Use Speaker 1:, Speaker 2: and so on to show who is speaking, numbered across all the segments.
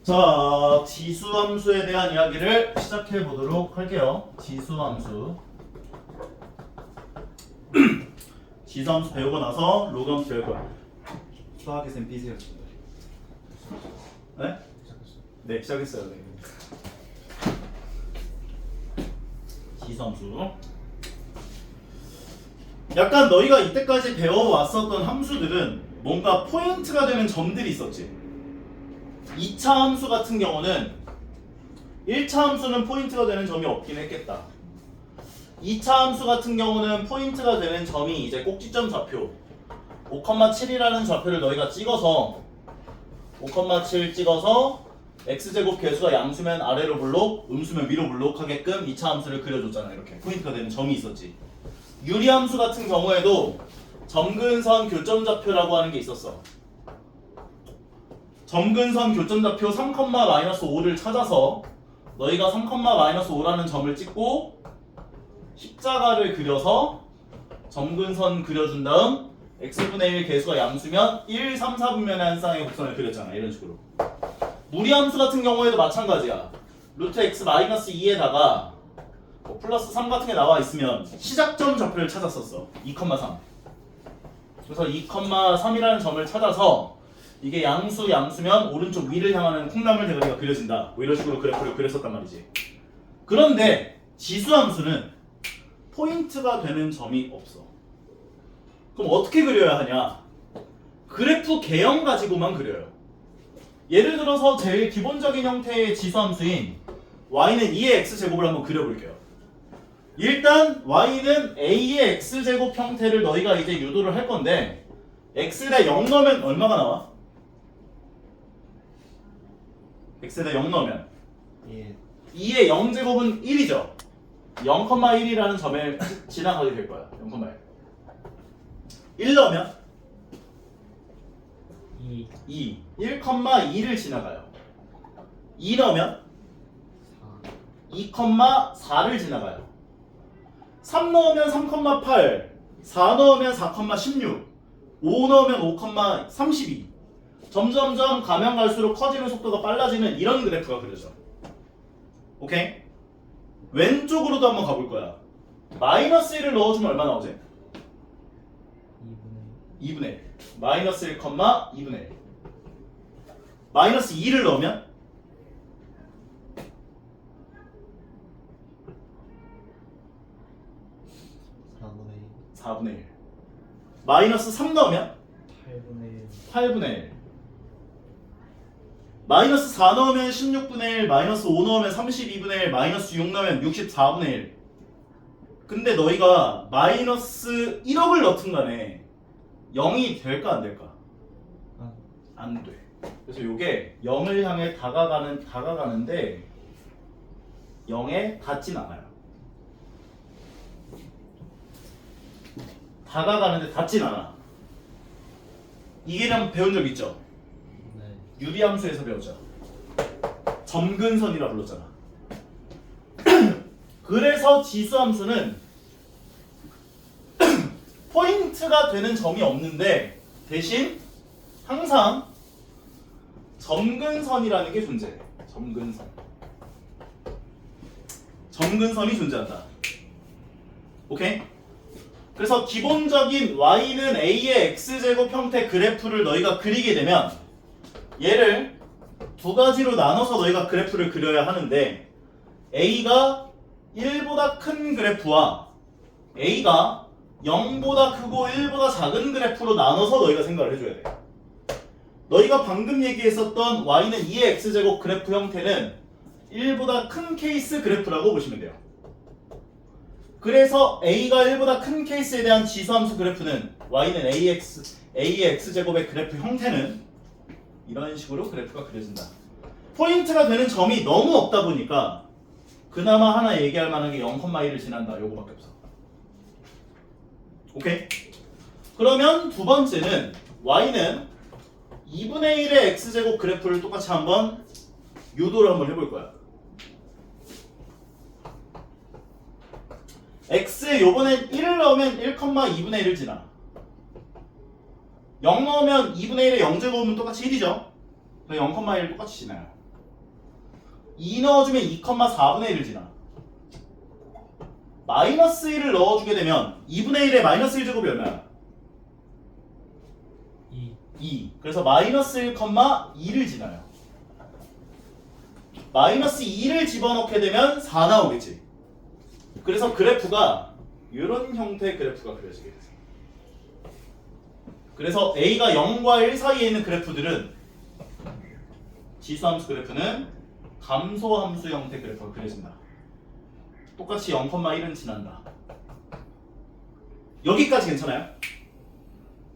Speaker 1: 자, 지수함수에 대한 이야기를 시작해 보도록 할게요. 지수함수. 지수함수 배우고 나서 로그함수 배울 거야. 수학의 쌤 삐세요. 네? 네, 시작했어요. 네. 지수함수. 약간 너희가 이때까지 배워왔었던 함수들은 뭔가 포인트가 되는 점들이 있었지. 2차 함수 같은 경우는 1차 함수는 포인트가 되는 점이 없긴 했겠다. 2차 함수 같은 경우는 포인트가 되는 점이 이제 꼭지점 좌표 5,7이라는 좌표를 너희가 찍어서 5,7 찍어서 x제곱 개수가 양수면 아래로 블록, 음수면 위로 블록하게끔 2차 함수를 그려줬잖아. 이렇게 포인트가 되는 점이 있었지. 유리함수 같은 경우에도 점근선 교점 좌표라고 하는 게 있었어. 점근선 교점 좌표 3,-5를 찾아서 너희가 3,-5라는 점을 찍고 십자가를 그려서 점근선 그려준 다음 x분의 1 개수가 양수면 1, 3, 4분면의 한 쌍의 곡선을 그렸잖아. 이런 식으로. 무리함수 같은 경우에도 마찬가지야. 루트 x 마이너스 2에다가 플러스 3 같은 게 나와 있으면 시작점 좌표를 찾았었어. 2,3. 그래서 2,3이라는 점을 찾아서 이게 양수면 오른쪽 위를 향하는 콩나물 대가리가 그려진다. 뭐 이런 식으로 그래프를 그렸었단 말이지. 그런데 지수함수는 포인트가 되는 점이 없어. 그럼 어떻게 그려야 하냐? 그래프 개형 가지고만 그려요. 예를 들어서 제일 기본적인 형태의 지수함수인 y는 2의 x제곱을 한번 그려볼게요. 일단 y는 a의 x제곱 형태를 너희가 이제 유도를 할 건데 x에다 0 넣으면 얼마가 나와? x에다 0 넣으면 2의 0제곱은 1이죠. 0,1이라는 점을 지나가게 될 거야. 0,1. 1 넣으면 2. 1,2를 지나가요. 2 넣으면 2,4를 지나가요. 3 넣으면 3,8, 4 넣으면 4,16, 5 넣으면 5,32. 점점점 가면 갈수록 커지는 속도가 빨라지는 이런 그래프가 그려져. 오케이? 왼쪽으로도 한번 가볼 거야. 마이너스 1을 넣어주면 얼마 나오지? 2분의 1. 마이너스 1, 2분의 1. 마이너스 2를 넣으면 4분의 1. 마이너스 3 넣으면 8분의 1. 마이너스 4 넣으면 16분의 1, 마이너스 5 넣으면 32분의 1, 마이너스 6 넣으면 64분의 1. 근데 너희가 마이너스 1억을 넣든 간에 0이 될까 안 될까? 안 돼. 그래서 요게 0을 향해 다가가는데 0에 닿진 않아요. 다가가는데 닿진 않아. 이 개념 배운 적 있죠? 네. 유리함수에서 배웠죠. 점근선이라 불렀잖아. 그래서 지수함수는 포인트가 되는 점이 없는데 대신 항상 점근선이라는 게 존재해. 점근선이 존재한다. 오케이? 그래서 기본적인 y는 a의 x제곱 형태 그래프를 너희가 그리게 되면 얘를 두 가지로 나눠서 너희가 그래프를 그려야 하는데 a가 1보다 큰 그래프와 a가 0보다 크고 1보다 작은 그래프로 나눠서 너희가 생각을 해줘야 돼. 너희가 방금 얘기했었던 y는 2의 x제곱 그래프 형태는 1보다 큰 케이스 그래프라고 보시면 돼요. 그래서 a가 1보다 큰 케이스에 대한 지수함수 그래프는 y는 a의 x제곱의 그래프 형태는 이런 식으로 그래프가 그려진다. 포인트가 되는 점이 너무 없다 보니까 그나마 하나 얘기할 만한 게 0,1을 지난다. 요거밖에 없어. 오케이? 그러면 두 번째는 y는 2분의 1의 x제곱 그래프를 똑같이 한번 유도를 한번 해볼 거야. x에 요번엔 1을 넣으면 1,2분의 1을 지나. 0 넣으면 2분의 1의 0제곱은 똑같이 1이죠. 0,1을 똑같이 지나요. 2 넣어주면 2,4분의 1을 지나. 마이너스 1을 넣어주게 되면 2분의 1에 마이너스 1제곱이 얼마야? 2. 그래서 마이너스 1,2를 지나요. 마이너스 2를 집어넣게 되면 4 나오겠지. 그래서 그래프가 이런 형태의 그래프가 그려지게 돼요. 그래서 A가 0과 1 사이에 있는 그래프들은 지수함수 그래프는 감소함수 형태 그래프가 그려진다. 똑같이 0,1은 지난다. 여기까지 괜찮아요?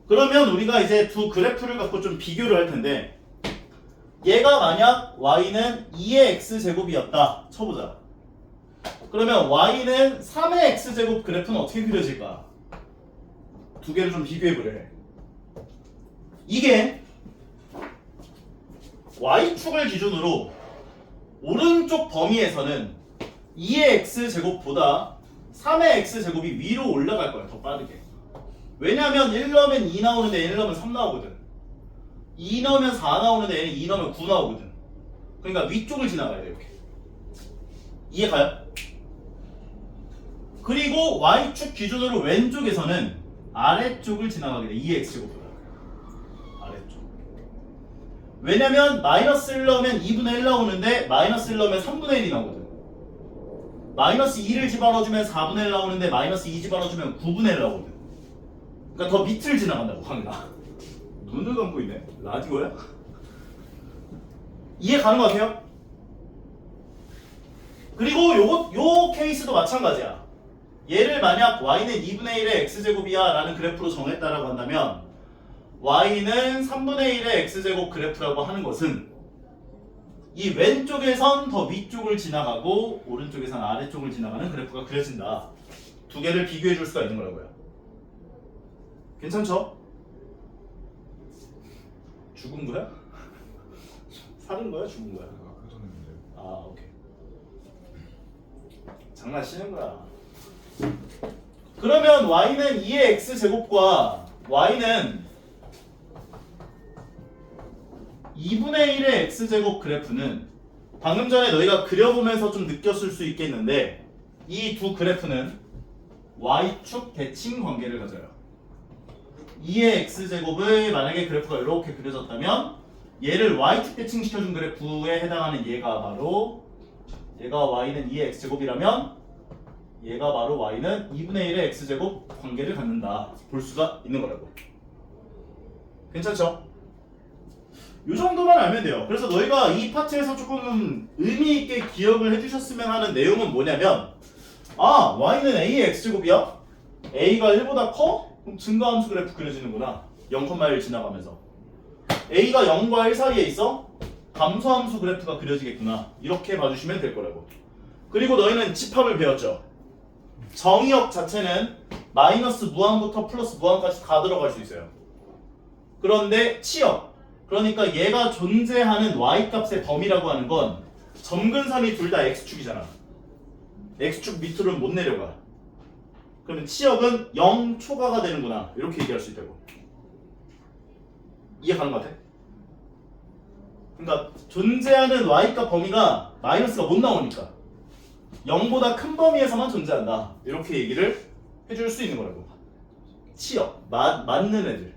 Speaker 1: 그러면 우리가 이제 두 그래프를 갖고 좀 비교를 할 텐데 얘가 만약 y는 2의 x제곱이었다 쳐보자. 그러면 y는 3의 x제곱 그래프는 어떻게 그려질까? 두 개를 좀 비교해보래. 이게 y축을 기준으로 오른쪽 범위에서는 2의 x제곱보다 3의 x제곱이 위로 올라갈 거야. 더 빠르게. 왜냐면 1 넣으면 2 나오는데 1 넣으면 3 나오거든. 2 넣으면 4 나오는데 얘는 2 넣으면 9 나오거든. 그러니까 위쪽을 지나가야 돼. 이렇게. 이해 가요? 그리고 y축 기준으로 왼쪽에서는 아래쪽을 지나가게 돼. 2의 x제곱보다 아래쪽. 왜냐면 마이너스 1 넣으면 2분의 1 나오는데 마이너스 1 넣으면 3분의 1이 나오거든. 마이너스 2를 집어넣어주면 4분의 1 나오는데 마이너스 2 집어넣어주면 9분의 1 나오거든. 그러니까 더 밑을 지나간다고. 강이나 눈을 감고 있네. 라디오야? 이해 가는 것 같아요? 그리고 요 케이스도 마찬가지야. 얘를 만약 y는 2분의 1의 x제곱이야 라는 그래프로 정했다라고 한다면 y는 3분의 1의 x제곱 그래프라고 하는 것은 이 왼쪽에선 더 위쪽을 지나가고 오른쪽에선 아래쪽을 지나가는 그래프가 그려진다. 두 개를 비교해 줄 수가 있는 거라고요. 괜찮죠? 죽은 거야? 살은 거야? 죽은 거야? 아, 오케이. 장난치는 거야. 그러면 y는 2의 x제곱과 y는 2분의 1의 x제곱 그래프는 방금 전에 너희가 그려보면서 좀 느꼈을 수 있겠는데 이 두 그래프는 y축 대칭 관계를 가져요. 2의 x제곱을 만약에 그래프가 이렇게 그려졌다면 얘를 y축 대칭시켜준 그래프에 해당하는 얘가 바로 얘가 y는 2의 x제곱이라면 얘가 바로 y는 2분의 1의 x제곱 관계를 갖는다. 볼 수가 있는 거라고. 괜찮죠? 이 정도만 알면 돼요. 그래서 너희가 이 파트에서 조금 의미 있게 기억을 해주셨으면 하는 내용은 뭐냐면 아, y는 a의 x제곱이야? a가 1보다 커? 그럼 증가함수 그래프 그려지는구나. 0,1 지나가면서 a가 0과 1 사이에 있어? 감소함수 그래프가 그려지겠구나. 이렇게 봐주시면 될 거라고. 그리고 너희는 집합을 배웠죠. 정의역 자체는 마이너스 무한부터 플러스 무한까지 다 들어갈 수 있어요. 그런데 치역, 그러니까 얘가 존재하는 y값의 범위라고 하는 건 점근선이 둘 다 x축이잖아. x축 밑으로는 못 내려가. 그러면 치역은 0 초과가 되는구나. 이렇게 얘기할 수 있다고. 이해 가는 것 같아? 그러니까 존재하는 y값 범위가 마이너스가 못 나오니까 0보다 큰 범위에서만 존재한다. 이렇게 얘기를 해줄 수 있는 거라고. 치역, 맞는 애들.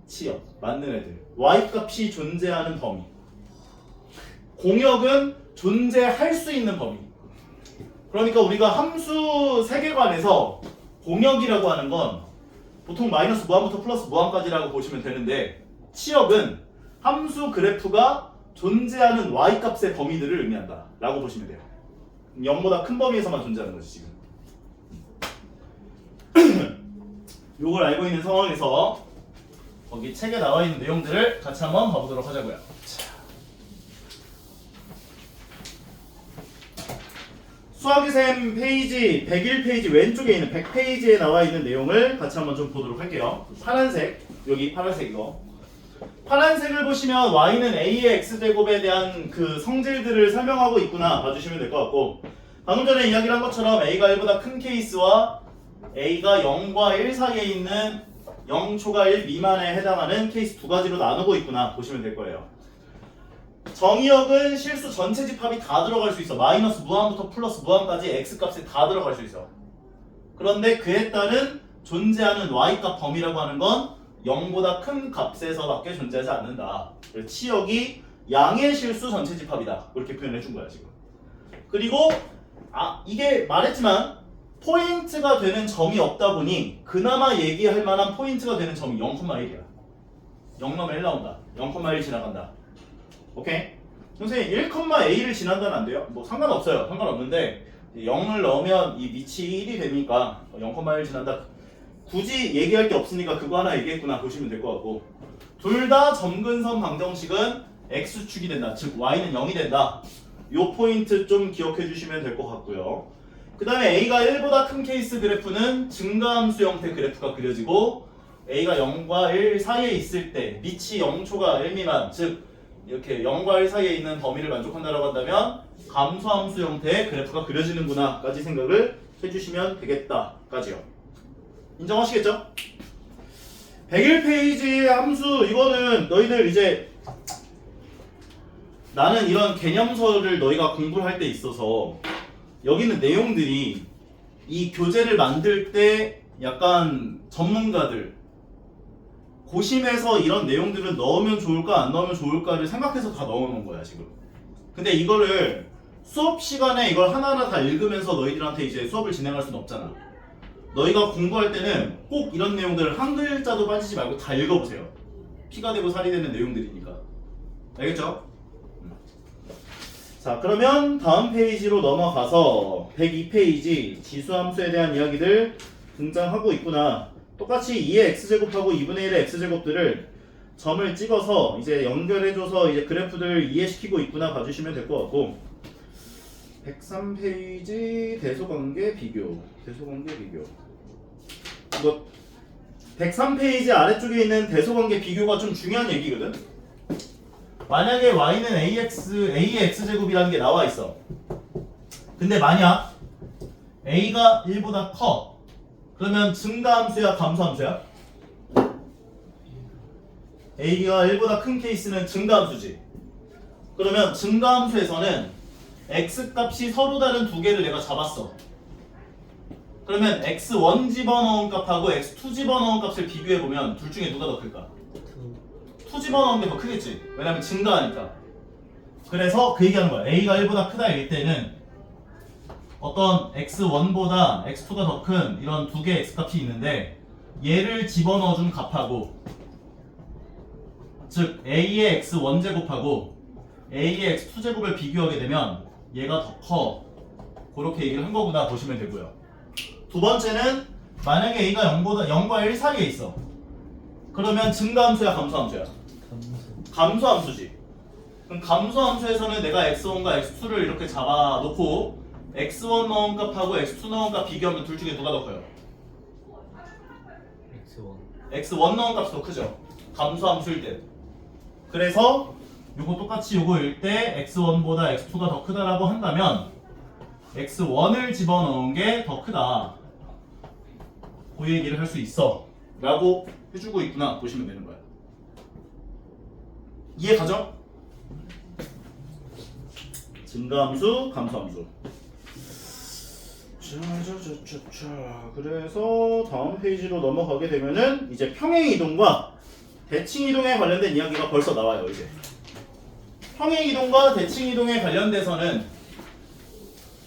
Speaker 1: 치역, 맞는 애들. y값이 존재하는 범위. 공역은 존재할 수 있는 범위. 그러니까 우리가 함수 세계관에서 공역이라고 하는 건 보통 마이너스 무한부터 플러스 무한까지라고 보시면 되는데 치역은 함수 그래프가 존재하는 y값의 범위들을 의미한다 라고 보시면 돼요. 0보다 큰 범위에서만 존재하는 거지 지금. 요걸 알고 있는 상황에서 거기 책에 나와 있는 내용들을 같이 한번 봐보도록 하자고요. 수학의 샘 페이지 101페이지 왼쪽에 있는 100페이지에 나와 있는 내용을 같이 한번 좀 보도록 할게요. 파란색, 여기 파란색 이거. 파란색을 보시면 y는 a의 x제곱에 대한 그 성질들을 설명하고 있구나 봐주시면 될 것 같고, 방금 전에 이야기를 한 것처럼 a가 1보다 큰 케이스와 a가 0과 1 사이에 있는 0초과 1 미만에 해당하는 케이스 두 가지로 나누고 있구나 보시면 될 거예요. 정의역은 실수 전체 집합이 다 들어갈 수 있어. 마이너스 무한부터 플러스 무한까지 x값이 다 들어갈 수 있어. 그런데 그에 따른 존재하는 y값 범위라고 하는 건 0보다 큰 값에서밖에 존재하지 않는다. 그래서 치역이 양의 실수 전체 집합이다. 이렇게 표현해 준 거야 지금. 그리고 이게 말했지만 포인트가 되는 점이 없다 보니 그나마 얘기할 만한 포인트가 되는 점이 0,1이야. 0,1 나온다. 0,1 지나간다. 오케이? 선생님 1,a를 지난다는 안 돼요? 뭐 상관없어요. 상관없는데 0을 넣으면 이 밑이 1이 되니까 0,1 지난다. 굳이 얘기할 게 없으니까 그거 하나 얘기했구나 보시면 될 것 같고, 둘 다 점근선 방정식은 x축이 된다. 즉 y는 0이 된다. 요 포인트 좀 기억해 주시면 될 것 같고요. 그 다음에 a가 1보다 큰 케이스 그래프는 증가함수 형태 그래프가 그려지고, a가 0과 1 사이에 있을 때 밑이 0초가 1 미만, 즉 이렇게 0과 1 사이에 있는 범위를 만족한다라고 한다면 감소함수 형태의 그래프가 그려지는구나 까지 생각을 해주시면 되겠다 까지요. 인정하시겠죠? 101페이지의 함수, 이거는 너희들 이제 나는 이런 개념서를 너희가 공부를 할 때 있어서 여기 있는 내용들이 이 교재를 만들 때 약간 전문가들 고심해서 이런 내용들을 넣으면 좋을까 안 넣으면 좋을까를 생각해서 다 넣어놓은 거야 지금. 근데 이거를 수업 시간에 이걸 하나하나 다 읽으면서 너희들한테 이제 수업을 진행할 수는 없잖아. 너희가 공부할 때는 꼭 이런 내용들을 한 글자도 빠지지 말고 다 읽어보세요. 피가 되고 살이 되는 내용들이니까. 알겠죠? 자, 그러면 다음 페이지로 넘어가서 102페이지 지수함수에 대한 이야기들 등장하고 있구나. 똑같이 2의 x제곱하고 2분의 1의 x제곱들을 점을 찍어서 이제 연결해줘서 이제 그래프들 이해시키고 있구나 봐주시면 될 것 같고, 103페이지 대소관계 비교. 이거 103페이지 아래쪽에 있는 대소관계 비교가 좀 중요한 얘기거든. 만약에 y는 a의 x제곱이라는 게 나와 있어. 근데 만약 a가 1보다 커. 그러면 증가함수야 감소함수야? a가 1보다 큰 케이스는 증가함수지. 그러면 증가함수에서는 x값이 서로 다른 두 개를 내가 잡았어. 그러면 x1 집어넣은 값하고 x2 집어넣은 값을 비교해보면 둘 중에 누가 더 클까? 2 집어넣은 게 더 크겠지. 왜냐면 증가하니까. 그래서 그 얘기하는 거야. a가 1보다 크다 일 때는 어떤 x1보다 x2가 더 큰 이런 두 개의 x값이 있는데, 얘를 집어넣어준 값하고, 즉 a의 x1 제곱하고 a의 x2 제곱을 비교하게 되면 얘가 더 커. 그렇게 얘기를 한 거구나 보시면 되고요. 두 번째는 만약에 a가 0과 1 사이에 있어. 그러면 증가함수야 감소함수야? 감소함수지. 그럼 감소함수에서는 내가 x1과 x2를 이렇게 잡아놓고 x1 넣은 값하고 x2 넣은 값 비교하면 둘 중에 누가 더 커요? x1 넣은 값이 더 크죠. 감소함수일 때. 그래서 요거 똑같이 요거일 때 x1보다 x2가 더 크다라고 한다면 x1을 집어넣은 게 더 크다. 그 얘기를 할 수 있어 라고 해주고 있구나 보시면 되는 거야. 이해 가죠? 증가함수, 감소함수. 자, 그래서 다음 페이지로 넘어가게 되면은 이제 평행이동과 대칭이동에 관련된 이야기가 벌써 나와요. 이제 평행이동과 대칭이동에 관련돼서는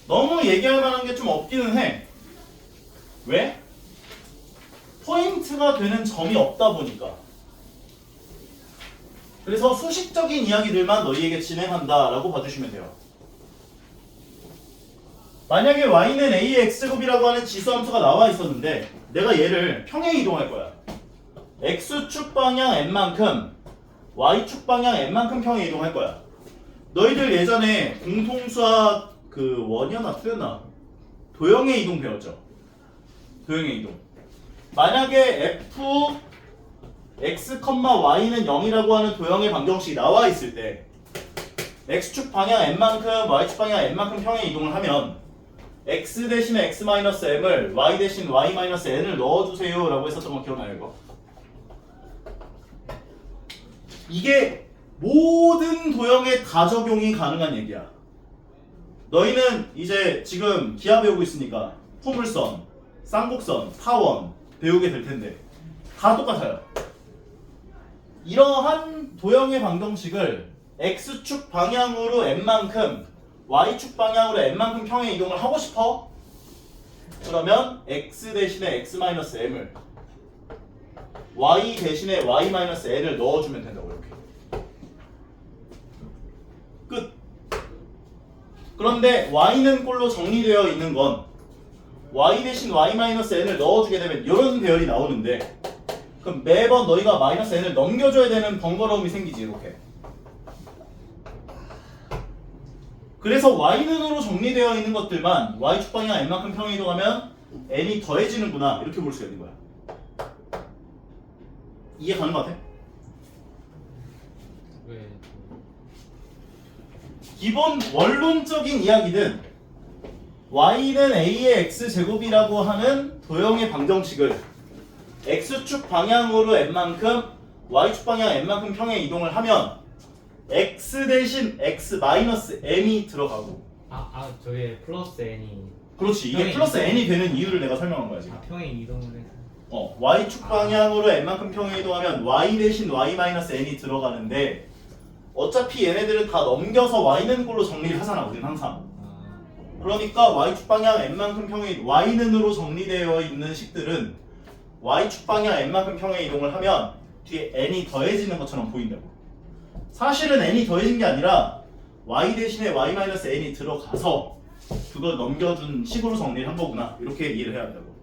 Speaker 1: 너무 얘기할 만한 게 좀 없기는 해. 왜? 포인트가 되는 점이 없다 보니까. 그래서 수식적인 이야기들만 너희에게 진행한다라고 봐주시면 돼요. 만약에 y는 a의 x제곱이라고 하는 지수함수가 나와 있었는데 내가 얘를 평행이동할 거야. x축 방향 n만큼 y축 방향 n만큼 평행이동할 거야. 너희들 예전에 공통수학 그 1이었나 2였나 도형의 이동 배웠죠? 도형의 이동. 만약에 f x, y는 0이라고 하는 도형의 방정식이 나와 있을 때 x축 방향 n만큼 y축 방향 n만큼 평행 이동을 하면 x 대신에 x-m을 y 대신 y-n을 넣어주세요 라고 했었던 거 기억나요 이거? 이게 모든 도형에 다 적용이 가능한 얘기야. 너희는 이제 지금 기하 배우고 있으니까 포물선, 쌍곡선, 타원 배우게 될 텐데 다 똑같아요. 이러한 도형의 방정식을 x축 방향으로 n만큼 y축 방향으로 n만큼 평행 이동을 하고 싶어? 그러면 x 대신에 x-m을 y 대신에 y-n을 넣어주면 된다고. 이렇게 끝. 그런데 y는 꼴로 정리되어 있는 건 y 대신 y-n을 넣어주게 되면 이런 배열이 나오는데, 그럼 매번 너희가 마이너스 n을 넘겨줘야 되는 번거로움이 생기지. 이렇게. 그래서 y는으로 정리되어 있는 것들만 y축 방향 n만큼 평행 이동하면 n이 더해지는구나, 이렇게 볼 수가 있는 거야. 이해 가는 것 같아?
Speaker 2: 왜?
Speaker 1: 기본 원론적인 이야기는 y는 a의 x제곱이라고 하는 도형의 방정식을 x축 방향으로 n만큼 y축 방향 n만큼 평행 이동을 하면 x 대신 x-m이 들어가고,
Speaker 2: 저게 플러스 n이
Speaker 1: 그렇지, 이게
Speaker 2: 평행
Speaker 1: 플러스
Speaker 2: 이동.
Speaker 1: n이 되는 이유를 내가 설명한 거야 지금.
Speaker 2: 평행 이동을 해서
Speaker 1: y축 방향으로 n만큼 평행 이동하면 y 대신 y-n이 들어가는데 어차피 얘네들은 다 넘겨서 y는 꼴로 정리를 하잖아 우리는 항상. 그러니까 y축 방향 n만큼 평행 y는으로 정리되어 있는 식들은 y축 방향 n만큼 평행 이동을 하면 뒤에 n이 더해지는 것처럼 보인다고. 사실은 n이 더해진 게 아니라 y 대신에 y-n이 들어가서 그걸 넘겨준 식으로 정리를 한 거구나, 이렇게 이해를 해야 한다고.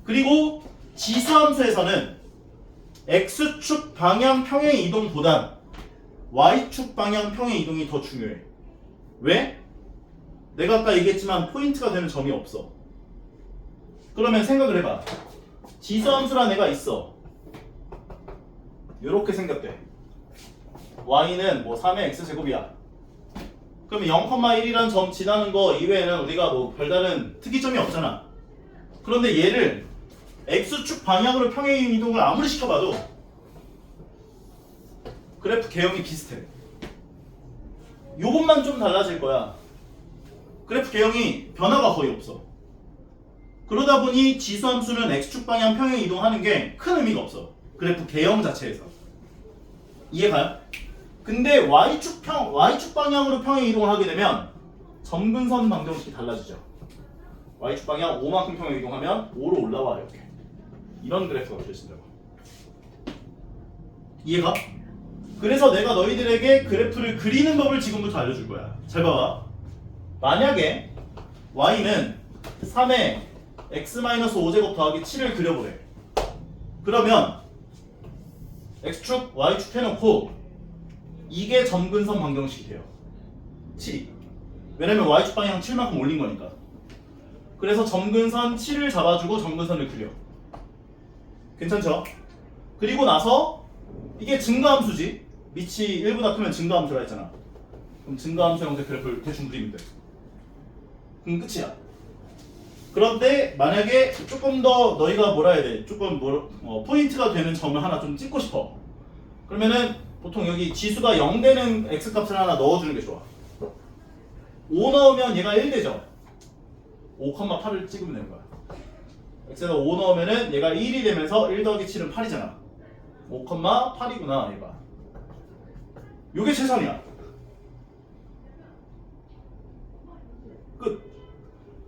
Speaker 1: 그리고 지수함수에서는 x축 방향 평행 이동보단 y축 방향 평행 이동이 더 중요해. 왜? 내가 아까 얘기했지만 포인트가 되는 점이 없어. 그러면 생각을 해봐. 지수함수란 애가 있어. 요렇게 생겼대. y는 뭐 3의 x제곱이야. 그러면 0,1이란 점 지나는 거 이외에는 우리가 뭐 별다른 특이점이 없잖아. 그런데 얘를 x축 방향으로 평행 이동을 아무리 시켜봐도 그래프 개형이 비슷해. 요것만 좀 달라질 거야. 그래프 개형이 변화가 거의 없어. 그러다 보니 지수함수는 x축 방향 평행 이동하는 게 큰 의미가 없어. 그래프 개형 자체에서. 이해가요? 근데 y축 방향으로 평행 이동을 하게 되면 점근선 방정식이 달라지죠. y축 방향 5만큼 평행 이동하면 5로 올라와. 이렇게. 이런 그래프가 그려진다고. 이해가? 그래서 내가 너희들에게 그래프를 그리는 법을 지금부터 알려줄 거야. 잘 봐봐. 만약에 y는 3의 x-5제곱 더하기 7을 그려보래. 그러면 x축, y축 해놓고 이게 점근선 방정식이 돼요. 7이. 왜냐면 y축 방향 7만큼 올린 거니까. 그래서 점근선 7을 잡아주고 점근선을 그려. 괜찮죠? 그리고 나서 이게 증가함수지. 밑이 1보다 크면 증가함수라 했잖아. 그럼 증가함수 형태 그래프를 대충 그리면 돼. 그럼 끝이야. 그런데 만약에 조금 더 너희가 뭐라 해야 돼? 조금 포인트가 되는 점을 하나 좀 찍고 싶어. 그러면은 보통 여기 지수가 0 되는 x값을 하나 넣어주는 게 좋아. 5 넣으면 얘가 1 되죠? 5,8을 찍으면 되는 거야. x에다 5 넣으면은 얘가 1이 되면서 1 더하기 7은 8이잖아. 5,8이구나 얘가. 요게 최선이야. 끝.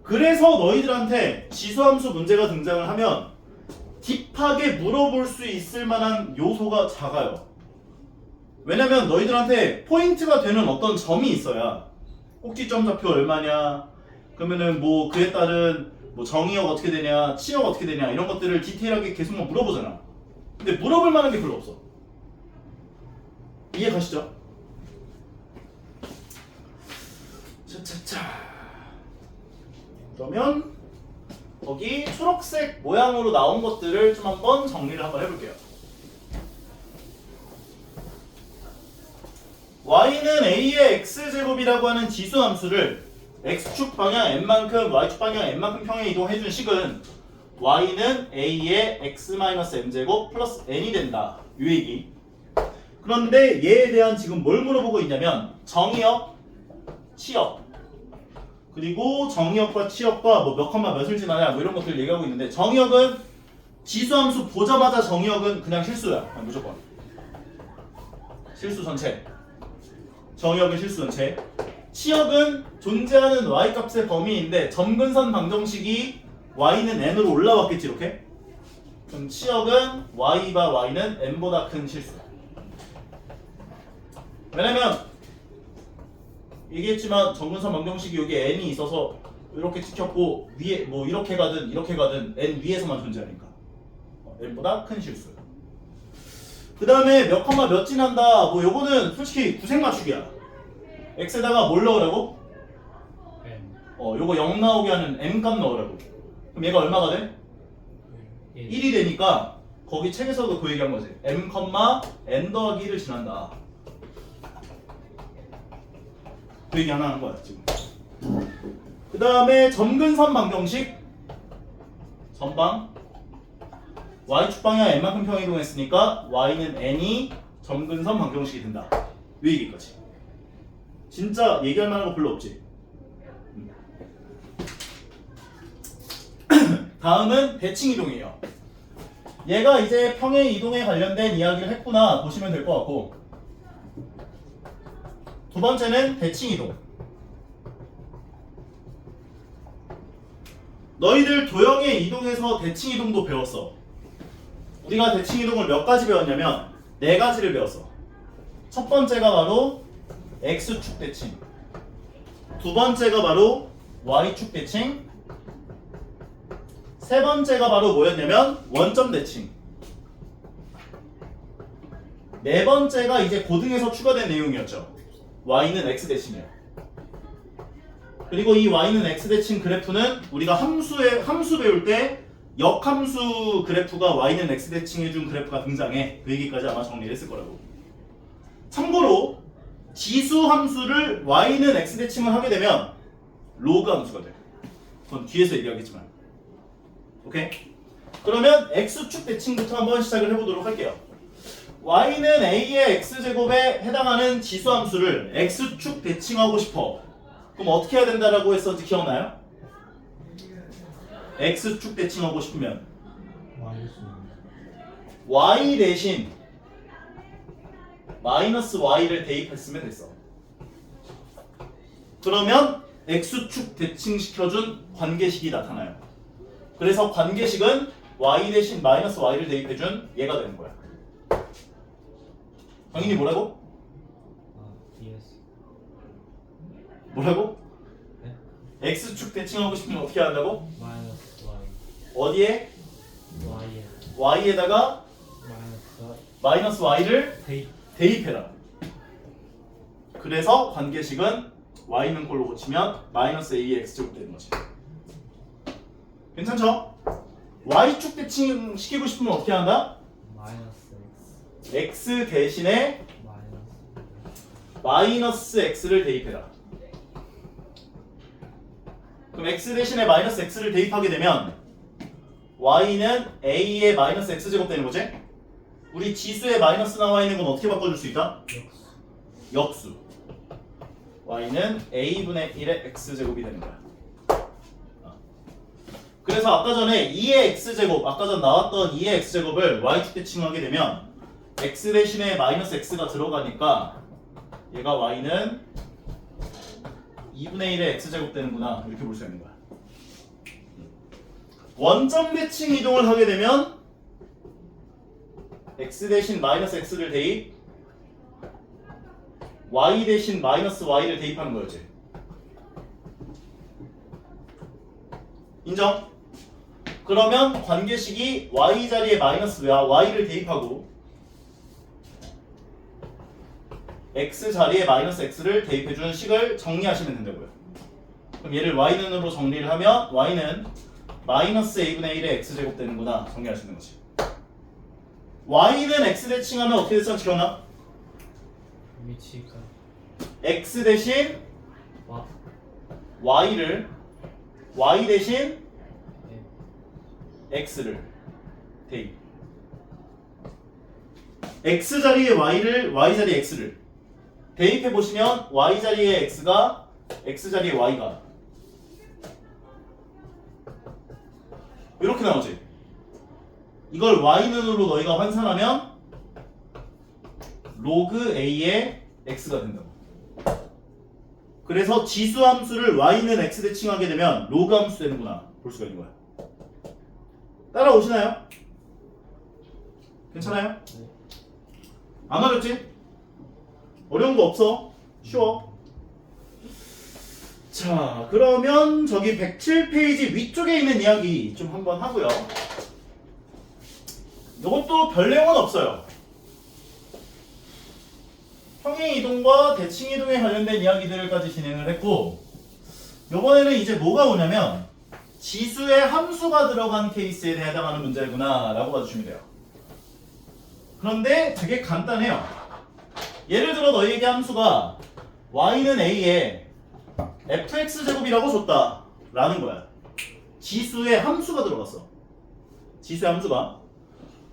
Speaker 1: 그래서 너희들한테 지수함수 문제가 등장을 하면 딥하게 물어볼 수 있을 만한 요소가 작아요. 왜냐면 너희들한테 포인트가 되는 어떤 점이 있어야 꼭지점 좌표 얼마냐, 그러면은 뭐 그에 따른 뭐 정의역 어떻게 되냐, 치역 어떻게 되냐, 이런 것들을 디테일하게 계속 물어보잖아. 근데 물어볼 만한 게 별로 없어. 이해 가시죠? 차차차. 그러면 거기 초록색 모양으로 나온 것들을 좀 한번 정리를 한번 해볼게요. y는 a의 x제곱이라고 하는 지수함수를 x축 방향 n만큼 y축 방향 n만큼 평행 이동해준 식은 y는 a의 x-m제곱 플러스 n이 된다. 이 얘기. 그런데 얘에 대한 지금 뭘 물어보고 있냐면 정의역, 치역, 그리고 정의역과 치역과 뭐 몇 컴마 몇을 지나냐 뭐 이런 것들 얘기하고 있는데, 정의역은 지수함수 보자마자 정의역은 그냥 실수야. 그냥 무조건 실수 전체. 정의역은 실수 전체. 치역은 존재하는 y 값의 범위인데 점근선 방정식이 y는 n으로 올라왔겠지 이렇게. 그럼 치역은 y바 y는 n보다 큰 실수야. 왜냐면 얘기했지만 점근선 방정식이 여기에 n이 있어서 이렇게 찍혔고 위에 뭐 이렇게 가든 n 위에서만 존재하니까 n보다 큰 실수. 그 다음에 몇 컴마 몇 지난다. 뭐 요거는 솔직히 구색 맞추기야. x에다가 뭘 넣으라고?
Speaker 2: n
Speaker 1: 요거 0 나오게 하는 n 값 넣으라고. 그럼 얘가 얼마가 돼? 1이 되니까 거기 책에서도 그 얘기한 거지. m, n 더하기 1을 지난다. 그 얘기 하나 하는 거야 지금. 그 다음에 점근선 방정식. 전방 y축 방향 n만큼 평이동했으니까 y는 n이 점근선 방정식이 된다. 이 얘기까지. 진짜 얘기할 만한 거 별로 없지. 다음은 대칭 이동이에요. 얘가 이제 평행 이동에 관련된 이야기를 했구나 보시면 될 것 같고, 두 번째는 대칭 이동. 너희들 도형의 이동에서 대칭 이동도 배웠어. 우리가 대칭 이동을 몇 가지 배웠냐면 네 가지를 배웠어. 첫 번째가 바로 x축 대칭, 두 번째가 바로 y축 대칭, 세 번째가 바로 뭐였냐면 원점 대칭, 네 번째가 이제 고등에서 추가된 내용이었죠. y는 x 대칭이야. 그리고 이 y는 x 대칭 그래프는 우리가 함수 배울 때 역함수 그래프가 y는 x 대칭 해준 그래프가 등장해. 그 얘기까지 아마 정리를 했을 거라고. 참고로 지수 함수를 y는 x 대칭을 하게 되면 로그 함수가 돼. 그건 뒤에서 얘기하겠지만. 오케이? 그러면 x축 대칭부터 한번 시작을 해보도록 할게요. y는 a의 x제곱에 해당하는 지수 함수를 x축 대칭하고 싶어. 그럼 어떻게 해야 된다라고 했었는지 기억나요? x축 대칭하고 싶으면 y 대신 마이너스 y를 대입했으면 됐어. 그러면 x축 대칭시켜준 관계식이 나타나요. 그래서 관계식은 y 대신 마이너스 y를 대입해준 얘가 되는 거야. 당연히 뭐라고?
Speaker 2: DS
Speaker 1: 뭐라고?
Speaker 2: 네?
Speaker 1: x축 대칭하고 싶으면 어떻게 한다고?
Speaker 2: 마이너스 y
Speaker 1: 어디에?
Speaker 2: y에
Speaker 1: y에다가
Speaker 2: 마이너스 y
Speaker 1: 마이너스 y를
Speaker 2: 대입
Speaker 1: 대입해라. 그래서 관계식은 y는 꼴로 고치면 마이너스 a의 x제곱 되는 거지. 괜찮죠? y축 대칭 시키고 싶으면 어떻게 한다?
Speaker 2: 마이너스
Speaker 1: x 대신에
Speaker 2: 마이너스
Speaker 1: 마이너스 x를 대입해라. 그럼 x 대신에 마이너스 x를 대입하게 되면 y는 a의 마이너스 x제곱 되는 거지? 우리 지수에 마이너스 나와 있는 건 어떻게 바꿔줄 수 있다? 역수. y는 a분의 1의 x제곱이 되는 거야. 그래서 아까 전에 2의 x제곱, 아까 전 나왔던 2의 x제곱을 y축 대칭하게 되면 x 대신에 마이너스 x가 들어가니까 얘가 y는 2분의 1의 x제곱 되는구나, 이렇게 볼 수 있는 거야. 원점 대칭 이동을 하게 되면 x 대신 마이너스 x를 대입, y 대신 마이너스 y를 대입하는 거였지. 인정? 그러면 관계식이 y 자리에 마이너스 y를 대입하고 x 자리에 마이너스 x를 대입해주는 식을 정리하시면 된다고요. 그럼 얘를 y는으로 정리를 하면 y는 마이너스 a분의 1의 x제곱 되는구나, 정리하시는 거지. y는 x 대칭하면 어떻게 됐을지 기억나?
Speaker 2: 위치가
Speaker 1: x 대신
Speaker 2: 와
Speaker 1: y를 y 대신
Speaker 2: 네.
Speaker 1: x를 대입. x 자리에 y를 y 자리에 x를 대입해 보시면 y 자리에 x가 x 자리에 y가 이렇게 나오지. 이걸 y는으로 너희가 환산하면 로그 a의 x가 된다고. 그래서 지수 함수를 y는 x 대칭하게 되면 로그 함수 되는구나 볼 수가 있는 거야. 따라오시나요? 괜찮아요?
Speaker 2: 네.
Speaker 1: 안 어렵지? 어려운 거 없어. 쉬워. 자, 그러면 저기 107페이지 위쪽에 있는 이야기 좀 한번 하고요. 이것도 별 내용은 없어요. 평행 이동과 대칭 이동에 관련된 이야기들까지 진행을 했고, 이번에는 이제 뭐가 오냐면 지수에 함수가 들어간 케이스에 해당하는 문제구나 라고 봐주시면 돼요. 그런데 되게 간단해요. 예를 들어 너희에게 함수가 y는 a에 fx제곱이라고 줬다 라는 거야. 지수에 함수가 들어갔어. 지수의 함수가.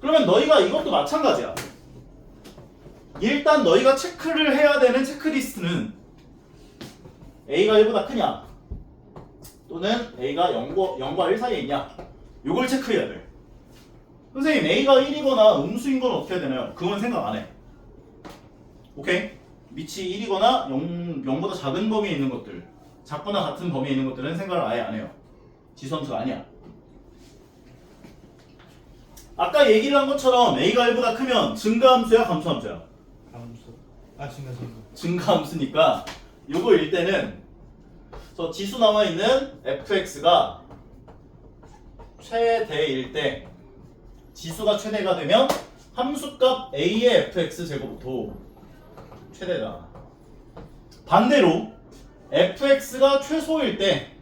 Speaker 1: 그러면 너희가 이것도 마찬가지야. 일단 너희가 체크를 해야 되는 체크리스트는 a가 1보다 크냐 또는 a가 0과 1 사이에 있냐, 요걸 체크해야 돼. 선생님 a가 1이거나 음수인 건 어떻게 해야 되나요? 그건 생각 안 해. 오케이? 밑이 1이거나 0보다 작은 범위에 있는 것들, 작거나 같은 범위에 있는 것들은 생각을 아예 안 해요. 지수함수가 아니야. 아까 얘기를 한 것처럼 a가 1보다 크면 증가함수야 감소함수야?
Speaker 2: 함수. 아 증가.
Speaker 1: 증가함수니까 요거일 때는 저 지수 나와 있는 fx가 최대일 때, 지수가 최대가 되면 함수값 a의 fx 제곱도 최대다. 반대로 fx가 최소일 때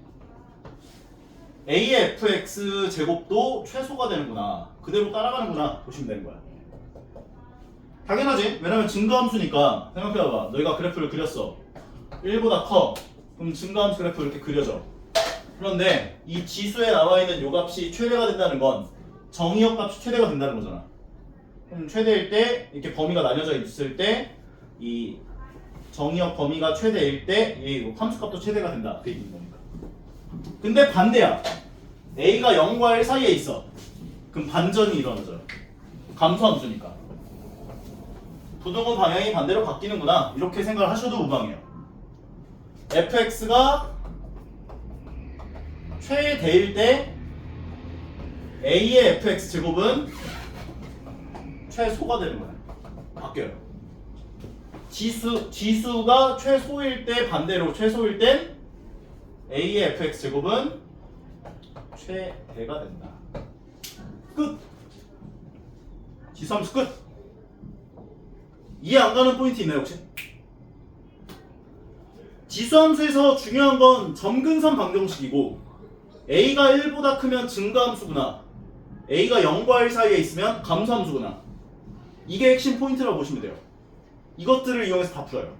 Speaker 1: a의 fx 제곱도 최소가 되는구나, 그대로 따라가는구나 보시면 되는 거야. 당연하지. 왜냐면 증가함수니까. 생각해봐봐. 너희가 그래프를 그렸어. 1보다 커. 그럼 증가함수 그래프 이렇게 그려져. 그런데 이 지수에 나와 있는 요 값이 최대가 된다는 건 정의역 값이 최대가 된다는 거잖아. 그럼 최대일 때 이렇게 범위가 나뉘어져 있을 때 이 정의역 범위가 최대일 때 이 함수값도 최대가 된다 그 얘기인 거니까. 근데 반대야. a가 0과 1 사이에 있어. 그럼 반전이 일어나죠. 감소함수니까. 부동의 방향이 반대로 바뀌는구나 이렇게 생각을 하셔도 무방해요. fx가 최대일 때 a의 fx 제곱은 최소가 되는 거야. 바뀌어요. 지수가 최소일 때 반대로 최소일 땐 a의 fx 제곱은 최대가 된다. 끝. 지수함수 끝. 이해 안 가는 포인트 있나요 혹시? 지수함수에서 중요한 건 점근선 방정식이고, a가 1보다 크면 증가함수구나, a가 0과 1 사이에 있으면 감소함수구나, 이게 핵심 포인트라고 보시면 돼요. 이것들을 이용해서 다 풀어요.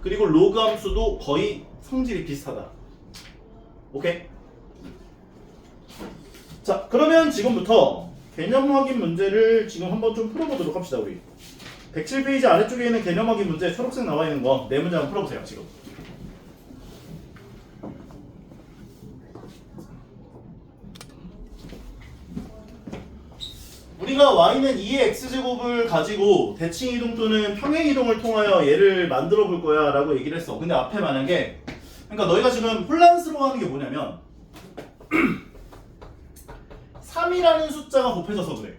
Speaker 1: 그리고 로그 함수도 거의 성질이 비슷하다. 오케이? 자, 그러면 지금부터 개념 확인 문제를 지금 한번 좀 풀어보도록 합시다. 우리 107페이지 아래쪽에 있는 개념 확인 문제 초록색 나와 있는 거 네 문제 한번 풀어보세요. 지금 우리가 y는 2의 x제곱을 가지고 대칭이동 또는 평행이동을 통하여 얘를 만들어 볼 거야 라고 얘기를 했어. 근데 앞에 만약에, 그러니까 너희가 지금 혼란스러워하는 게 뭐냐면 3이라는 숫자가 곱해져서 그래.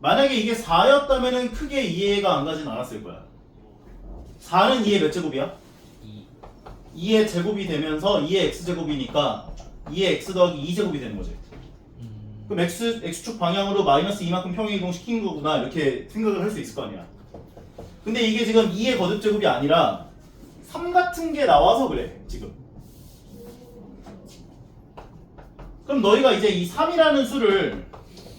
Speaker 1: 만약에 이게 4였다면 크게 이해가 안 가진 않았을 거야. 4는 2의 몇 제곱이야? 2의 제곱이 되면서 2의 x제곱이니까 2의 x 더하기 2제곱이 되는 거지. 그럼 x축 방향으로 마이너스 2만큼 평행이동 시킨 거구나 이렇게 생각을 할 수 있을 거 아니야. 근데 이게 지금 2의 거듭제곱이 아니라 3 같은 게 나와서 그래 지금. 그럼 너희가 이제 이 3이라는 수를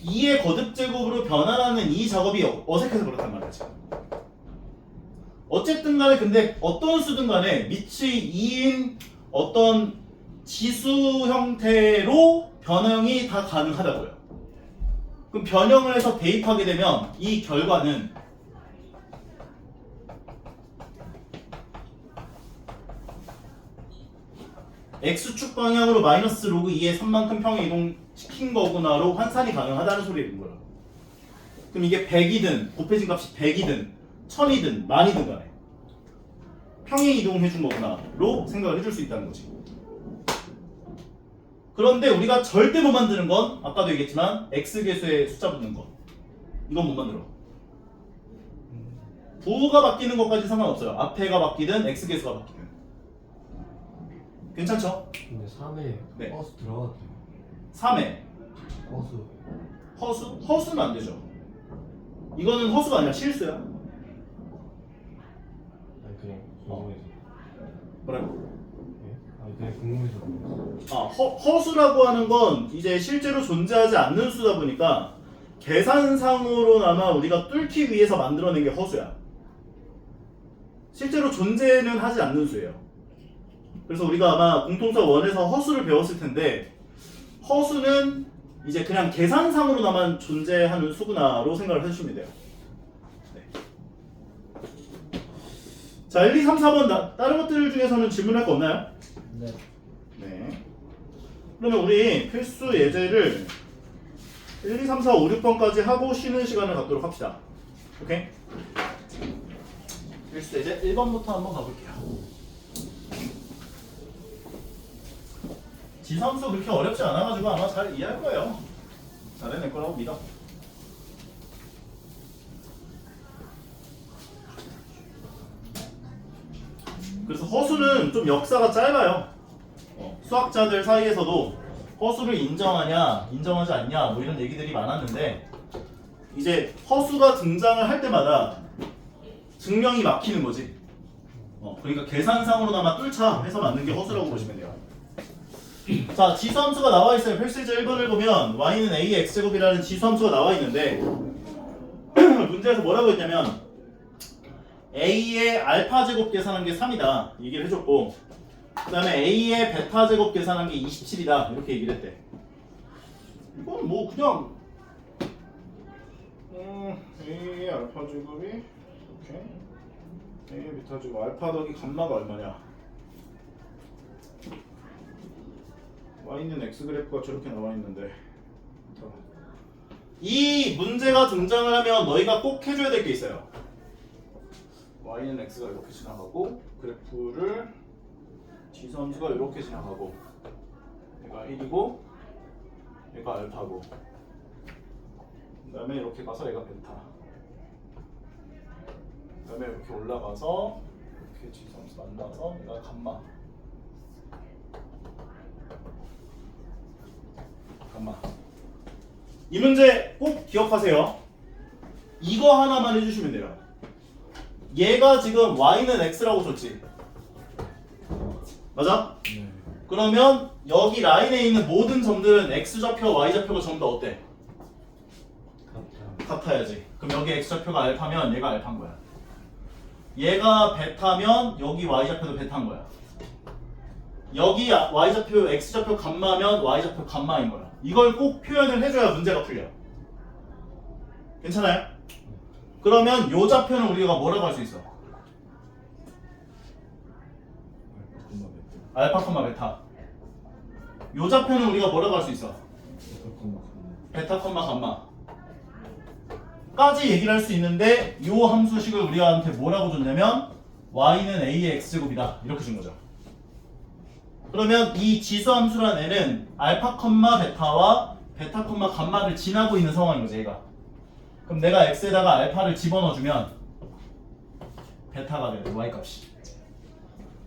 Speaker 1: 2의 거듭제곱으로 변환하는 이 작업이 어색해서 그렇단 말이야 지금. 어쨌든 간에 근데 어떤 수든 간에 밑이 2인 어떤 지수 형태로 변형이 다 가능하다고요. 그럼 변형을 해서 대입하게 되면 이 결과는 x축 방향으로 마이너스 로그 2의 3만큼 평행 이동시킨 거구나로 환산이 가능하다는 소리인 거야. 그럼 이게 100이든 곱해진 값이 100이든 1000이든 만이든 간에 평행 이동해 준 거구나로 생각을 해줄 수 있다는 거지. 그런데 우리가 절대 못 만드는 건 아까도 얘기했지만 x계수에 숫자 붙는 거. 이건 못 만들어. 부호가 바뀌는 것까지 상관없어요. 앞에가 바뀌든 x계수가 바뀌든. 괜찮죠?
Speaker 3: 근데 3에
Speaker 1: 네.
Speaker 3: 버스 들어가도 돼요.
Speaker 1: 3에
Speaker 3: 버스.
Speaker 1: 허수? 허수는 안 되죠. 이거는 허수가 아니라 실수야.
Speaker 3: 아니 그냥 궁금해서.
Speaker 1: 뭐라고?
Speaker 3: 예? 아니 그냥 궁금해서 물어봤어요.
Speaker 1: 허수라고 하는 건 이제 실제로 존재하지 않는 수다 보니까 계산상으로나마 우리가 뚫기 위해서 만들어낸 게 허수야. 실제로 존재는 하지 않는 수예요. 그래서 우리가 아마 공통사 1에서 허수를 배웠을 텐데 허수는 이제 그냥 계산상으로나만 존재하는 수구나로 생각을 해주시면 돼요. 네. 자, 1, 2, 3, 4번 다른 것들 중에서는 질문할 거 없나요?
Speaker 2: 네.
Speaker 1: 네. 그러면 우리 필수 예제를 1, 2, 3, 4, 5, 6번까지 하고 쉬는 시간을 갖도록 합시다. 오케이? 필수 예제 1번부터 한번 가볼게요. 지삼수 그렇게 어렵지 않아가지고 아마 잘 이해할 거예요. 잘 해낼 거라고 믿어. 그래서 허수는 좀 역사가 짧아요. 수학자들 사이에서도 허수를 인정하냐, 인정하지 않냐, 뭐 이런 얘기들이 많았는데 이제 허수가 등장을 할 때마다 증명이 막히는 거지. 그러니까 계산상으로나마 뚫자 해서 만든 게 허수라고 보시면 돼요. 자, 지수함수가 나와 있어요. 필수제 1번을 보면 y는 a의 x제곱이라는 지수함수가 나와 있는데 문제에서 뭐라고 했냐면 a의 알파 제곱 계산한 게 3이다 얘기를 해줬고 그 다음에 a의 베타 제곱 계산한 게 27이다 이렇게 얘기를 했대. 이건 뭐 그냥 a의 알파 제곱이 이렇게 a의 베타 제곱 알파 더하기 감마가 얼마냐 y는 x 그래프가 저렇게 나와 있는데 이 문제가 등장을 하면 너희가 꼭 해줘야 될 게 있어요. y는 x가 이렇게 지나가고 그래프를 지수함수가 이렇게 지나가고 얘가 1이고 얘가 알파고 그 다음에 이렇게 가서 얘가 베타 그 다음에 이렇게 올라가서 이렇게 지수함수 만나서 얘가 감마 이 문제 꼭 기억하세요. 이거 하나만 해주시면 돼요. 얘가 지금 y는 x라고 줬지. 맞아?
Speaker 3: 네.
Speaker 1: 그러면 여기 라인에 있는 모든 점들은 x좌표와 y좌표가 전부 다 어때? 같아야지. 그럼 여기 x좌표가 알파면 얘가 알파인 거야. 얘가 베타면 여기 y좌표도 베타인 거야. 여기 y좌표 x좌표 감마면 y좌표 감마인 거야. 이걸 꼭 표현을 해줘야 문제가 풀려. 괜찮아요? 그러면 요 좌표는 우리가 뭐라고 할 수 있어? 알파, 베타. 요 좌표는 우리가 뭐라고 할 수 있어? 베타, 감마. 까지 얘기를 할 수 있는데 요 함수식을 우리한테 뭐라고 줬냐면 y는 a의 x제곱이다. 이렇게 준 거죠. 그러면 이 지수함수란 애는 알파, 베타와 베타, 감마를 지나고 있는 상황인 거지, 얘가. 그럼 내가 x에다가 알파를 집어넣어주면 베타가 돼요, y값이.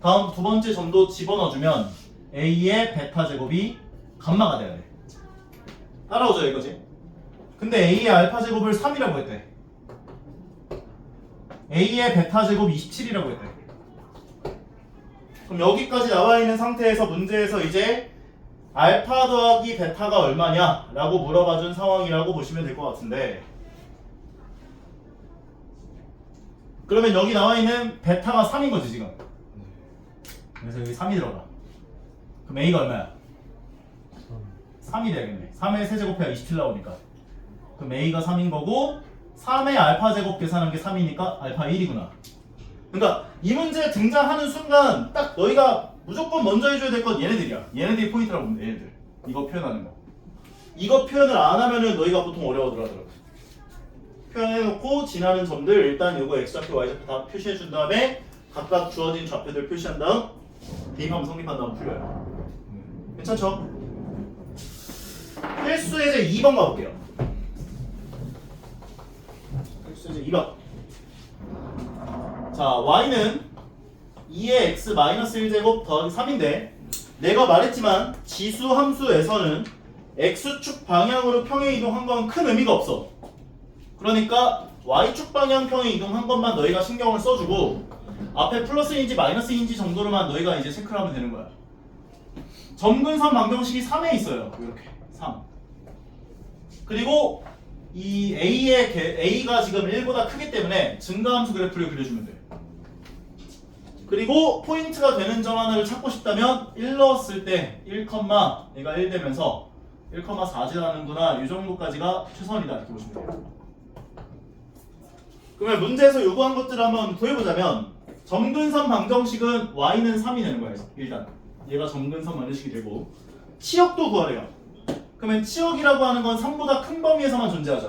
Speaker 1: 다음 두 번째 점도 집어넣어주면 a의 베타 제곱이 감마가 돼야 돼. 따라오죠, 이거지? 근데 a의 알파 제곱을 3이라고 했대. a의 베타 제곱 27이라고 했대. 그럼 여기까지 나와 있는 상태에서 문제에서 이제 알파 더하기 베타가 얼마냐 라고 물어봐준 상황이라고 보시면 될 것 같은데 그러면 여기 나와 있는 베타가 3인 거지 지금. 그래서 여기 3이 들어가. 그럼 a가 얼마야? 3이 되겠네. 3의 세제곱해야 27 나오니까. 그럼 a가 3인 거고 3의 알파 제곱 계산한 게 3이니까 알파 1이구나. 그러니까 이 문제 등장하는 순간 딱 너희가 무조건 먼저 해줘야 될 건 얘네들이야. 얘네들이 포인트라고 보면 돼. 얘네들. 이거 표현하는 거. 이거 표현을 안 하면은 너희가 보통 어려워들 하더라고. 표현해놓고 지나는 점들 일단 요거 x좌표 y좌표 다 표시해 준 다음에 각각 주어진 좌표들 표시한 다음 대입하면 성립한 다음 풀려요. 괜찮죠? 필수 예제 2번 가볼게요. 필수 예제 2번. 자, y는 2의 x 1제곱 더하기 3인데 내가 말했지만 지수 함수에서는 x축 방향으로 평행 이동한 건 큰 의미가 없어. 그러니까 y축 방향 평행 이동한 것만 너희가 신경을 써주고 앞에 플러스인지 마이너스인지 정도로만 너희가 이제 체크를 하면 되는 거야. 점근선 방정식이 3에 있어요. 이렇게 3. 그리고 이 A가 지금 1보다 크기 때문에 증가함수 그래프를 그려주면 돼. 그리고 포인트가 되는 점 하나를 찾고 싶다면 1 넣었을 때 1, 얘가 1 되면서 1,4 지나는구나. 이 정도까지가 최선이다. 이렇게 보시면 돼요. 그러면 문제에서 요구한 것들을 한번 구해보자면 점근선 방정식은 y는 3이 되는 거예요. 일단 얘가 점근선 방정식이 되고 치역도 구하래요. 그러면 치역이라고 하는 건 3보다 큰 범위에서만 존재하죠.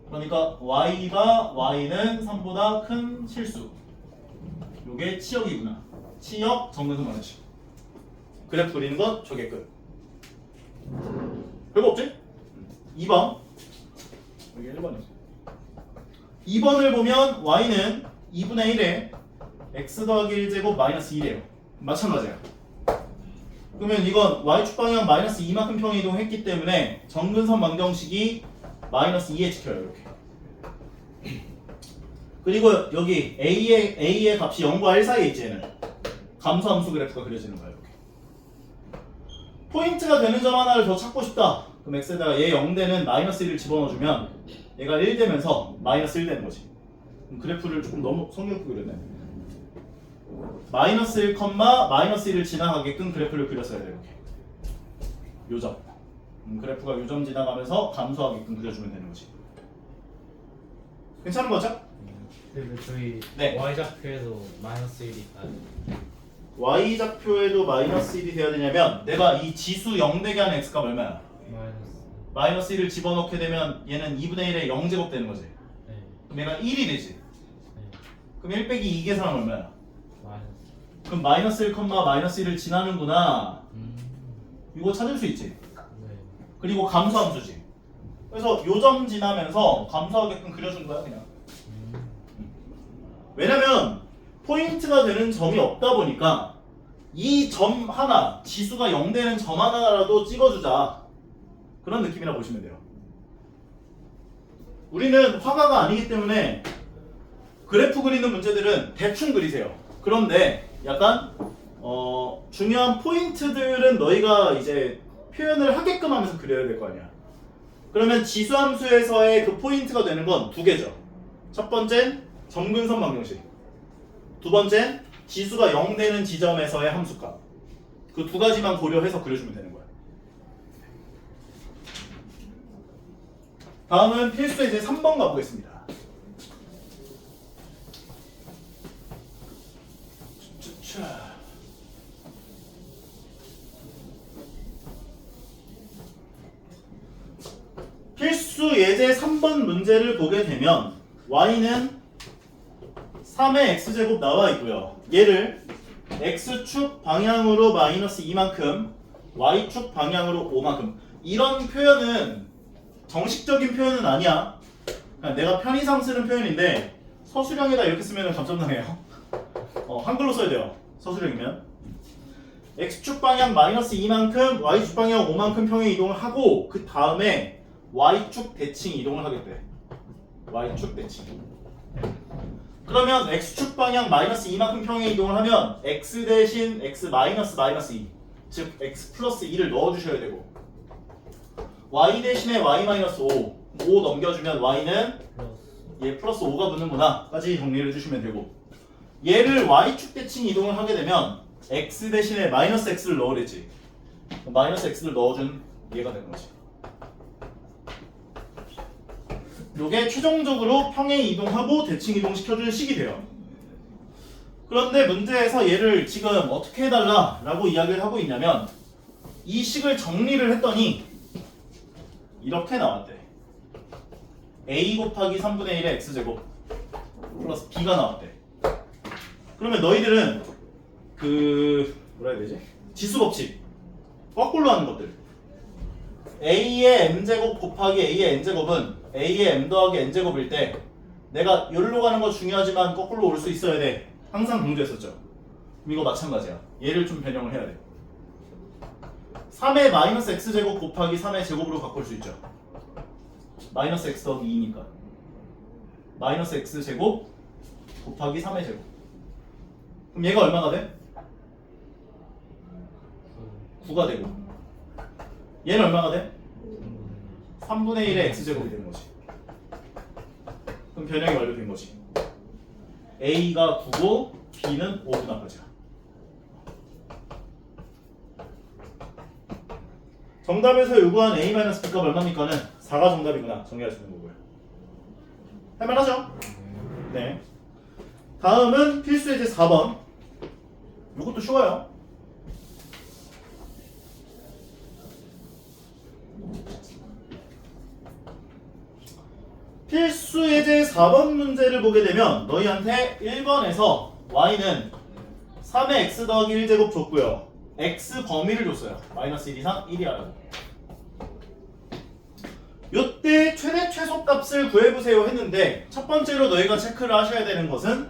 Speaker 1: 그러니까 y는 3보다 큰 실수. 요게 치역이구나. 치역 점근선 방정식. 그래프 그리는 건 저게 끝. 별거 없지? 2번. 여기 1번이지. 2번을 보면 y는 2분의 1에 x 더하기 1제곱 마이너스 2래요. 마찬가지야. 그러면 이건 y축 방향 마이너스 2만큼 평행 이동했기 때문에 점근선 방정식이 마이너스 2에 찍혀요. 이렇게. 그리고 여기 a의 값이 0과 1 사이에 있지. 얘는 감소함수 그래프가 그려지는 거야. 이렇게. 포인트가 되는 점 하나를 더 찾고 싶다. 그럼 x에다가 얘 0되는 마이너스 1을 집어넣어주면 얘가 1 되면서 마이너스 1 되는 거지. 그럼 그래프를 조금 너무 성격있게 그렸네. 마이너스 1, 마이너스 1을 지나가게끔 그래프를 그렸어야 돼. 이렇게. 요점. 그래프가 요점 지나가면서 감소하게끔 그려주면 되는 거지. 괜찮은 거죠?
Speaker 2: 근데 저희
Speaker 1: 네.
Speaker 2: y좌표에도 마이너스 1이
Speaker 1: y좌표에도 마이너스 1이 돼야 되냐면 내가 이 지수 0 되게 하는 x값 얼마야? 마이너스 1을 집어넣게 되면 얘는 2분의 1에 0제곱 되는 거지.
Speaker 2: 네.
Speaker 1: 그럼 얘가 1이 되지.
Speaker 2: 네.
Speaker 1: 그럼 1 빼기 2 계산하면 얼마야?
Speaker 2: 마이너스.
Speaker 1: 그럼 마이너스 1, 마이너스 1을 지나는구나. 이거 찾을 수 있지.
Speaker 2: 네.
Speaker 1: 그리고 감소함수지. 그래서 요점 지나면서 감소하게끔 그려준 거야 그냥. 왜냐면 포인트가 되는 점이 없다 보니까 이 점 하나, 지수가 0 되는 점 하나라도 찍어주자. 그런 느낌이라 보시면 돼요. 우리는 화가가 아니기 때문에 그래프 그리는 문제들은 대충 그리세요. 그런데 약간 중요한 포인트들은 너희가 이제 표현을 하게끔 하면서 그려야 될 거 아니야. 그러면 지수함수에서의 그 포인트가 되는 건 두 개죠. 첫 번째는 점근선 방정식. 두 번째는 지수가 0 되는 지점에서의 함수값. 그 두 가지만 고려해서 그려주면 되는 거야. 다음은 필수 예제 3번 가보겠습니다. 필수 예제 3번 문제를 보게 되면 y는 3의 x제곱 나와 있고요. 얘를 x축 방향으로 마이너스 2만큼 y축 방향으로 5만큼 이런 표현은 정식적인 표현은 아니야. 그냥 내가 편의상 쓰는 표현인데 서술형에다 이렇게 쓰면 깜짝 놀라요. 한글로 써야 돼요. 서술형이면 x축 방향 마이너스 2만큼 y축 방향 5만큼 평행 이동을 하고 그 다음에 y축 대칭 이동을 하겠대. y축 대칭. 그러면 x축 방향 마이너스 2만큼 평행 이동을 하면 x 대신 x 마이너스 2 즉 x 플러스 2를 넣어주셔야 되고 y 대신에 y 마이너스 5 넘겨주면 y는 얘 플러스 5가 붙는구나 까지 정리를 해주시면 되고 얘를 y축 대칭 이동을 하게 되면 x 대신에 마이너스 x를 넣으랬지. 마이너스 x를 넣어준 얘가 되는 거지. 요게 최종적으로 평행 이동하고 대칭 이동 시켜주는 식이 돼요. 그런데 문제에서 얘를 지금 어떻게 해달라 라고 이야기를 하고 있냐면 이 식을 정리를 했더니 이렇게 나왔대. a 곱하기 3분의 1의 x제곱 플러스 b가 나왔대. 그러면 너희들은 그 뭐라 해야 되지? 지수 법칙 거꾸로 하는 것들. a의 m제곱 곱하기 a의 n제곱은 a의 m 더하기 n제곱일 때 내가 여기로 가는 거 중요하지만 거꾸로 올 수 있어야 돼. 항상 강조했었죠. 그럼 이거 마찬가지야. 얘를 좀 변형을 해야 돼. 3의 마이너스 x제곱 곱하기 3의 제곱으로 바꿀 수 있죠. 마이너스 x 더하기 2니까 마이너스 x제곱 곱하기 3의 제곱. 그럼 얘가 얼마가 돼? 9가 되고 얘는 얼마가 돼? 3분의 1의 x제곱이 되는 거지. 그럼 변형이 완료된 거지. a가 9고 b는 5분할까지야. 정답에서 요구한 a-b값 얼마입니까는 4가 정답이구나 정리할 수 있는 거고요. 할만하죠? 네. 다음은 필수 예제 4번. 이것도 쉬워요. 필수 예제 4번 문제를 보게 되면 너희한테 1번에서 y는 3의 x 더하기 1제곱 줬고요. x 범위를 줬어요. 마이너스 1 이상 1이 하라고. 요때 최대 최소값을 구해보세요 했는데 첫 번째로 너희가 체크를 하셔야 되는 것은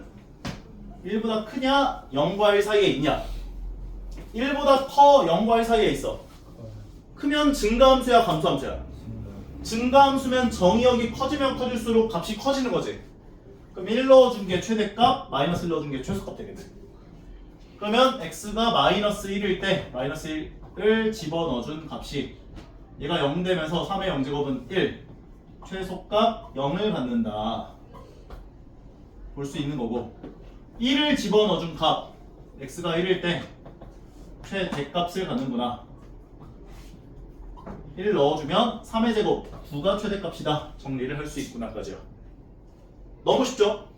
Speaker 1: 1보다 크냐 0과 1 사이에 있냐. 1보다 커 0과 1 사이에 있어. 크면 증가함수야 감소함수야. 증가함수면 정의역이 커지면 커질수록 값이 커지는 거지. 그럼 1 넣어준 게 최대값, 마이너스 1 넣어준 게 최소값 되겠네. 그러면 x가 마이너스 1일 때 마이너스 1을 집어넣어준 값이 얘가 0 되면서 3의 0제곱은 1, 최소값 0을 받는다 볼 수 있는 거고, 1을 집어넣어준 값 x가 1일 때 최대값을 갖는구나. 1 넣어주면 3의 제곱 9가 최대값이다 정리를 할 수 있구나까지요. 너무 쉽죠?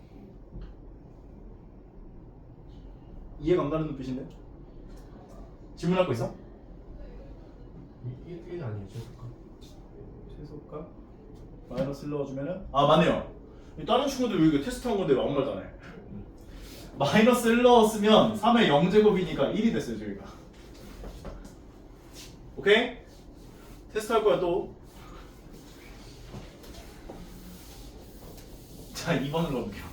Speaker 1: 이해가 안 가는 눈빛인데? 질문할 거 있어?
Speaker 3: 1 아니에요 최소값?
Speaker 1: 최소값 마이너스 1 넣어주면은 아 맞네요. 다른 친구들 왜 이거 테스트한 건데 아무 말도 안 해. 마이너스 1 넣었으면 3의 0제곱이니까 1이 됐어요 저희가. 오케이? 테스트 할 거야 또. 자 2번으로 가볼게요.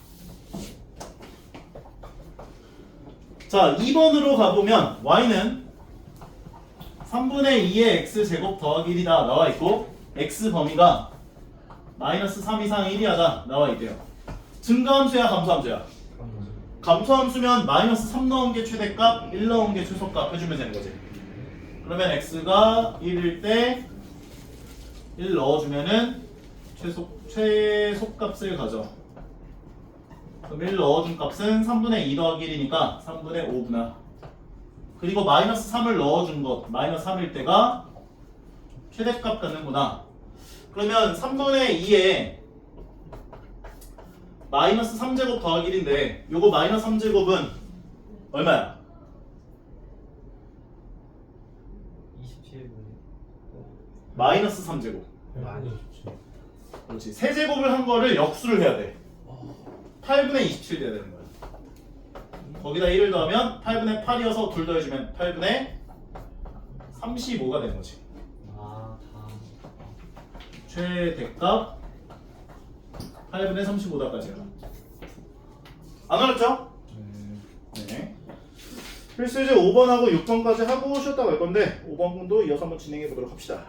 Speaker 1: 자 2번으로 가보면 y는 3분의 2의 x제곱 더하기 1이다 나와있고 x 범위가 마이너스 3 이상 1이 하다 나와있대요. 증가함수야 감소함수야? 감소함수면 마이너스 3 넣은 게 최대값 1 넣은 게 최소값 해주면 되는 거지. 그러면 x가 1일 때 1 넣어주면은 최소값을 가져. 그럼 1 넣어준 값은 3분의 2 더하기 1이니까 3분의 5분할. 그리고 마이너스 3을 넣어준 것 마이너스 3일 때가 최대값 갖는구나. 그러면 3분의 2에 마이너스 3제곱 더하기 1인데 요거 마이너스 3제곱은 얼마야?
Speaker 2: 27분의
Speaker 1: 마이너스 3제곱.
Speaker 3: 많이 좋지.
Speaker 1: 그렇지. 세제곱을 한 거를 역수를 해야 돼. 8분의 27 돼야 되는 거야. 거기다 1을 더하면 8분의 8이어서 둘 더해주면 8분의 35가 되는 거지.
Speaker 2: 다
Speaker 1: 최대값 8분의 35다까지야. 안 어렵죠? 네. 필수제 5번하고 6번까지 하고 쉬었다 갈 건데 5번도 이어서 한번 진행해 보도록 합시다.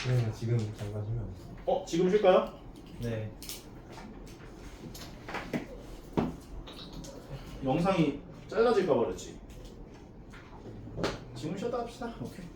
Speaker 3: 네 지금 잠깐 쉬면
Speaker 1: 지금 쉴까요?
Speaker 2: 네.
Speaker 1: 영상이 잘라질까 버렸지. 지금 쉬었다 합시다. 오케이.